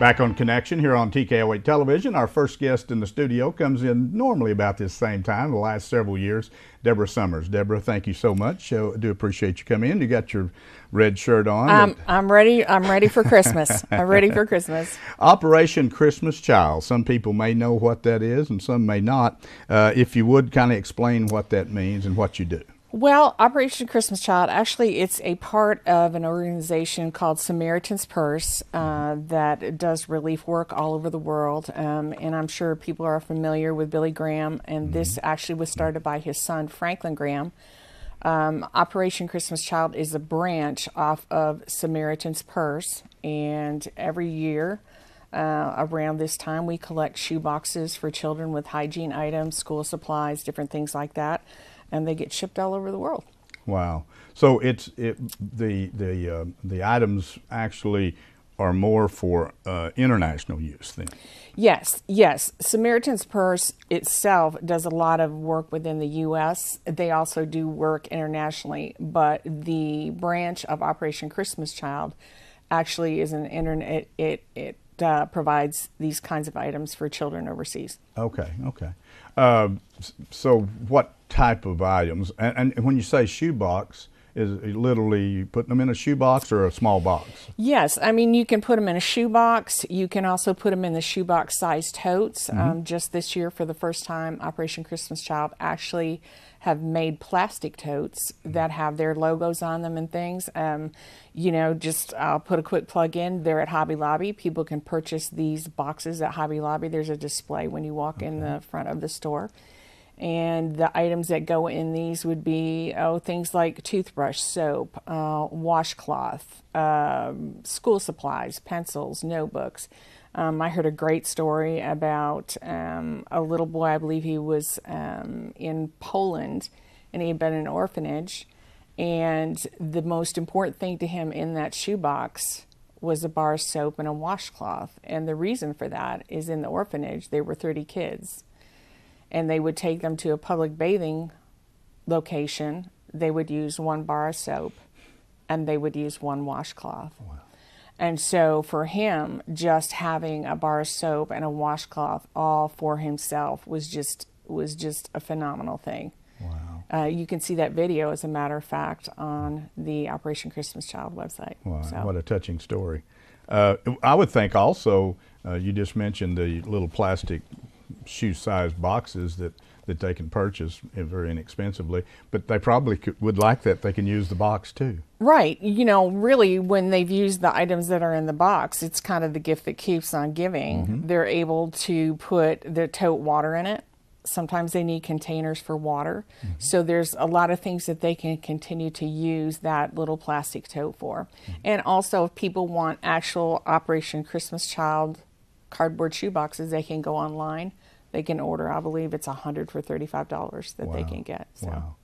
Back on Connection here on TKO8 Television. Our first guest in the studio comes in normally about this same time, the last several years, Deborah Summers. Deborah, thank you so much. I do appreciate you coming in. You got your red shirt on. I'm ready. I'm ready for Christmas. I'm ready for Christmas. Operation Christmas Child. Some people may know what that is and some may not. If you would kind of explain what that means and what you do. Well, Operation Christmas Child, actually, it's a part of an organization called Samaritan's Purse that does relief work all over the world. And I'm sure people are familiar with Billy Graham, and this actually was started by his son, Franklin Graham. Operation Christmas Child is a branch off of Samaritan's Purse, and every year around this time we collect shoe boxes for children with hygiene items, school supplies, different things like that. And they get shipped all over the world. Wow! So the items actually are more for international use then. Yes, yes. Samaritan's Purse itself does a lot of work within the U.S. They also do work internationally, but the branch of Operation Christmas Child actually is an internet. It provides these kinds of items for children overseas. Okay. So what type of items? And when you say shoebox, is it literally putting them in a shoebox or a small box? Yes, I mean you can put them in a shoebox. You can also put them in the shoebox sized totes. Just this year, for the first time, Operation Christmas Child actually have made plastic totes that have their logos on them and things. I'll put a quick plug in. They're at Hobby Lobby. People can purchase these boxes at Hobby Lobby. There's a display when you walk in the front of the store. And the items that go in these would be things like toothbrush, soap, washcloth, school supplies, pencils, notebooks. I heard a great story about a little boy, I believe he was in Poland, and he had been in an orphanage. And the most important thing to him in that shoebox was a bar of soap and a washcloth. And the reason for that is in the orphanage, there were 30 kids. And they would take them to a public bathing location. They would use one bar of soap and they would use one washcloth. Wow. And so for him, just having a bar of soap and a washcloth all for himself was just a phenomenal thing. Wow. You can see that video, as a matter of fact, on the Operation Christmas Child website. Wow, so. What a touching story. I would think also, you just mentioned the little plastic shoe-sized boxes that they can purchase very inexpensively, but they probably would like that they can use the box too. Right. Really, when they've used the items that are in the box, it's kind of the gift that keeps on giving. They're able to put their tote water in it. Sometimes they need containers for water. So there's a lot of things that they can continue to use that little plastic tote for. And also, if people want actual Operation Christmas Child cardboard shoe boxes, they can go online. They can order, I believe it's $100 for $35 that they can get. So. Wow.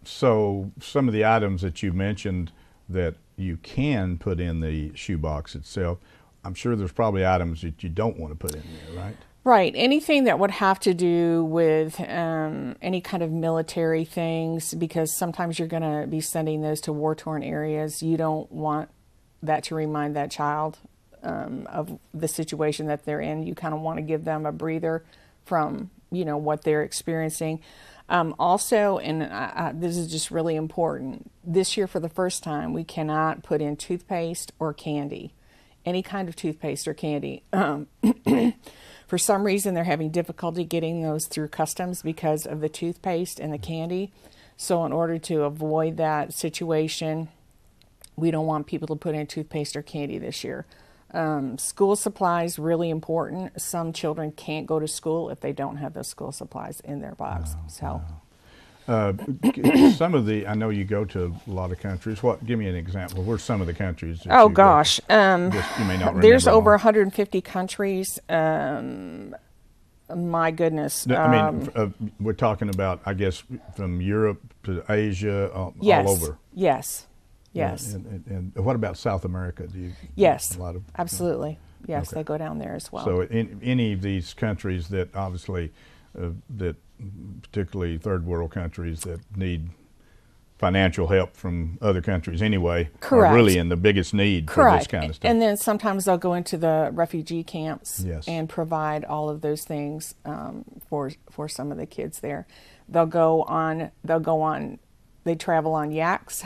So some of the items that you mentioned that you can put in the shoebox itself, I'm sure there's probably items that you don't want to put in there, right? Right. Anything that would have to do with any kind of military things, because sometimes you're going to be sending those to war-torn areas. You don't want that to remind that child of the situation that they're in. You kind of want to give them a breather from, what they're experiencing. Also, and this is just really important, this year for the first time, we cannot put in toothpaste or candy, any kind of toothpaste or candy. For some reason, they're having difficulty getting those through customs because of the toothpaste and the candy. So in order to avoid that situation, we don't want people to put in toothpaste or candy this year. School supplies, really important. Some children can't go to school if they don't have those school supplies in their box. Some of I know you go to a lot of countries. Give me an example. Where's some of the countries? Oh gosh, you may not remember. There's over 150 countries. My goodness. We're talking about, I guess, from Europe to Asia, all over. Yes. And what about South America? Yes, absolutely. Yes, okay. They go down there as well. So in any of these countries that obviously, that particularly third world countries that need financial help from other countries anyway, Correct. are really in the biggest need for this kind of stuff. And then sometimes they'll go into the refugee camps Yes. and provide all of those things for some of the kids there. They travel on yaks,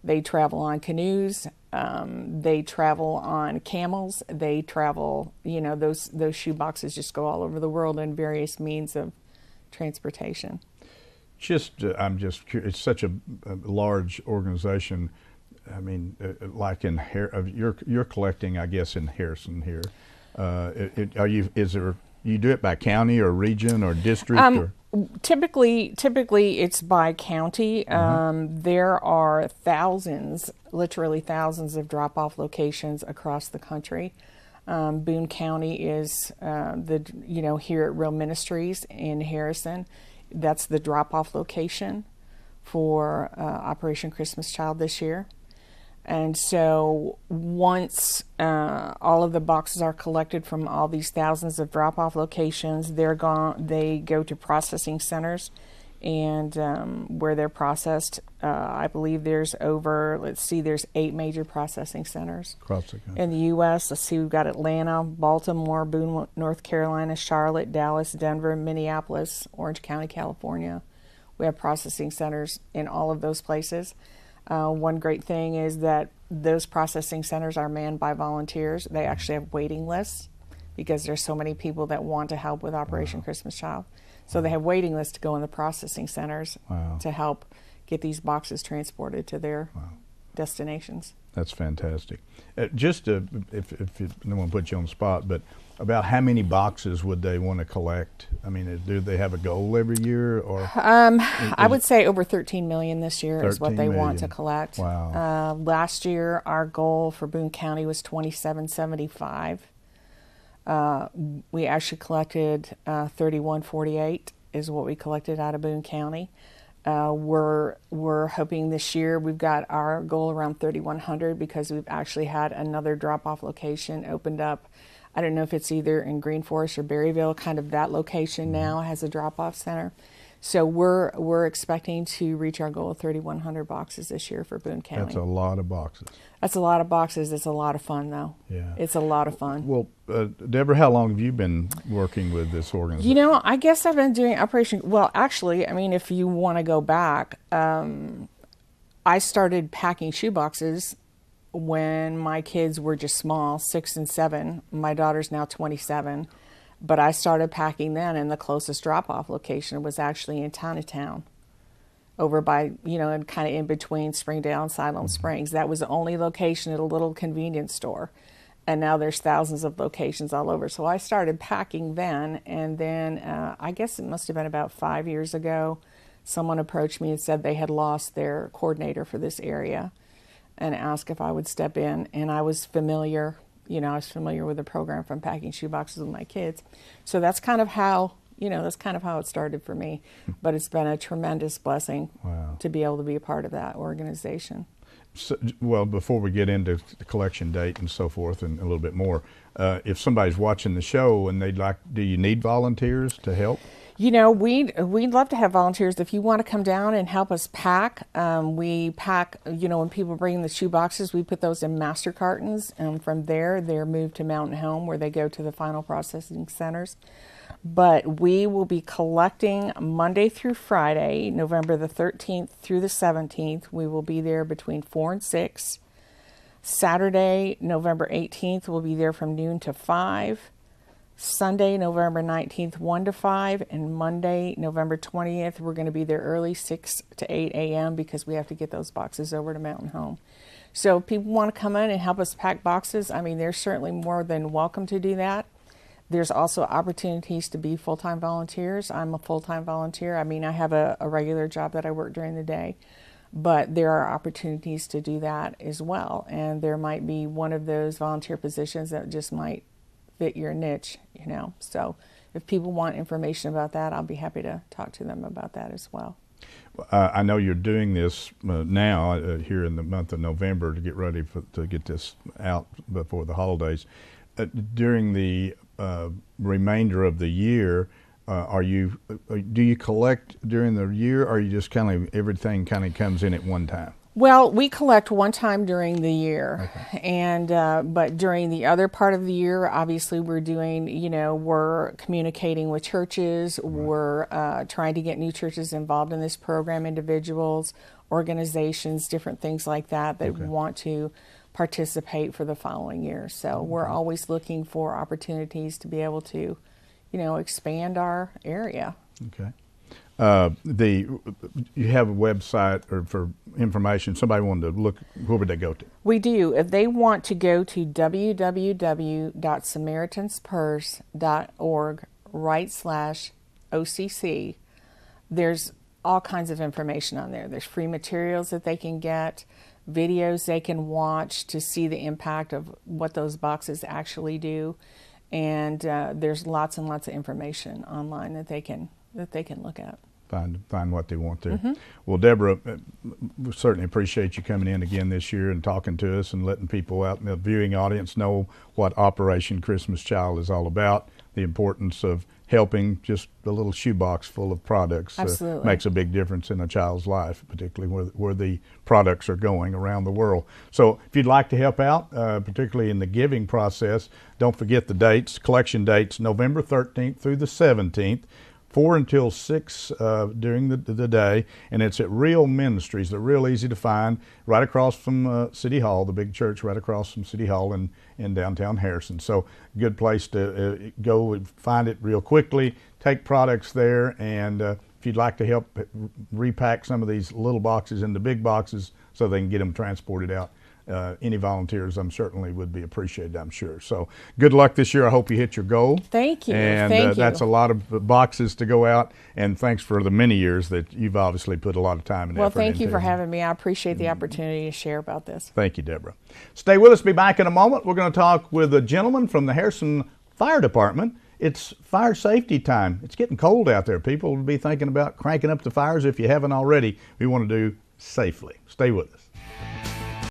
they travel on canoes, they travel on camels, they travel, those shoe boxes just go all over the world in various means of transportation. I'm just curious. It's such a large organization. I mean, like you're collecting, I guess, in Harrison here. You do it by county or region or district? Typically it's by county. There are literally thousands of drop-off locations across the country. Boone County is here at Real Ministries in Harrison. That's the drop-off location for Operation Christmas Child this year. And so once all of the boxes are collected from all these thousands of drop-off locations, they go to processing centers, and where they're processed, I believe there's there's 8 major processing centers across the country. In the U.S. Let's see, we've got Atlanta, Baltimore, Boone, North Carolina, Charlotte, Dallas, Denver, Minneapolis, Orange County, California. We have processing centers in all of those places. One great thing is that those processing centers are manned by volunteers. They actually have waiting lists because there's so many people that want to help with Operation Christmas Child. So they have waiting lists to go in the processing centers to help get these boxes transported to their destinations. That's fantastic. Just if no one put you on the spot, but about how many boxes would they want to collect? I mean, do they have a goal every year, or? I would say over 13 million this year is what they want to collect. Wow. Last year, our goal for Boone County was 2775. We actually collected 3148 is what we collected out of Boone County. We're hoping this year we've got our goal around 3,100 because we've actually had another drop-off location opened up. I don't know if it's either in Green Forest or Berryville, kind of that location now has a drop-off center. So we're expecting to reach our goal of 3,100 boxes this year for Boone County. That's a lot of boxes. That's a lot of boxes. It's a lot of fun, though. Yeah. It's a lot of fun. Well, Deborah, how long have you been working with this organization? I guess I've been doing actually, I mean, if you want to go back, I started packing shoe boxes when my kids were just small, 6 and 7. My daughter's now 27. But I started packing then, and the closest drop-off location was actually in Town, over by, and kind of in between Springdale and Siloam Springs. That was the only location at a little convenience store. And now there's thousands of locations all over. So I started packing then, and then I guess it must have been about 5 years ago, someone approached me and said they had lost their coordinator for this area and asked if I would step in, and I was familiar. I was familiar with the program from packing shoe boxes with my kids. So that's kind of how, it started for me. But it's been a tremendous blessing to be able to be a part of that organization. So, well, before we get into the collection date and so forth and a little bit more, if somebody's watching the show and do you need volunteers to help? We'd love to have volunteers. If you want to come down and help us pack, we pack, when people bring the shoe boxes, we put those in master cartons. And from there, they're moved to Mountain Home where they go to the final processing centers. But we will be collecting Monday through Friday, November the 13th through the 17th. We will be there between 4 and 6. Saturday, November 18th, we'll be there from noon to 5. Sunday, November 19th, 1 to 5, and Monday, November 20th, we're going to be there early, 6 to 8 a.m. because we have to get those boxes over to Mountain Home. So if people want to come in and help us pack boxes, I mean, they're certainly more than welcome to do that. There's also opportunities to be full-time volunteers. I'm a full-time volunteer. I mean, I have a regular job that I work during the day, but there are opportunities to do that as well. And there might be one of those volunteer positions that just might fit your niche, So if people want information about that, I'll be happy to talk to them about that as well. I know you're doing this now here in the month of November to get ready to get this out before the holidays. During the remainder of the year, do you collect during the year, or you just kind of everything kind of comes in at one time? Well, we collect one time during the year, and but during the other part of the year, obviously we're doing, we're communicating with churches, we're trying to get new churches involved in this program, individuals, organizations, different things like that want to participate for the following year. So we're always looking for opportunities to be able to, expand our area. Okay. You have a website or for information. Somebody wanted to look. Where would they go to? We do. If they want to go to www.samaritanspurse.org/OCC, there's all kinds of information on there. There's free materials that they can get, videos they can watch to see the impact of what those boxes actually do, and there's lots and lots of information online that they can look at. Find what they want to. Well, Deborah, we certainly appreciate you coming in again this year and talking to us and letting people out in the viewing audience know what Operation Christmas Child is all about, the importance of helping. Just a little shoebox full of products makes a big difference in a child's life, particularly where the products are going around the world. So if you'd like to help out, particularly in the giving process, don't forget the dates, collection dates, November 13th through the 17th. 4 until 6 during the day, and it's at Real Ministries. They're real easy to find, right across from City Hall, the big church right across from City Hall in downtown Harrison. So good place to go and find it real quickly, take products there, and if you'd like to help repack some of these little boxes into big boxes so they can get them transported out, any volunteers certainly would be appreciated, I'm sure. So good luck this year. I hope you hit your goal. Thank you. And that's a lot of boxes to go out, and thanks for the many years that you've obviously put a lot of time and effort into. Well, thank you for having me. I appreciate the opportunity to share about this. Thank you, Deborah. Stay with us. Be back in a moment. We're going to talk with a gentleman from the Harrison Fire Department. It's fire safety time. It's getting cold out there. People will be thinking about cranking up the fires if you haven't already. We want to do safely. Stay with us.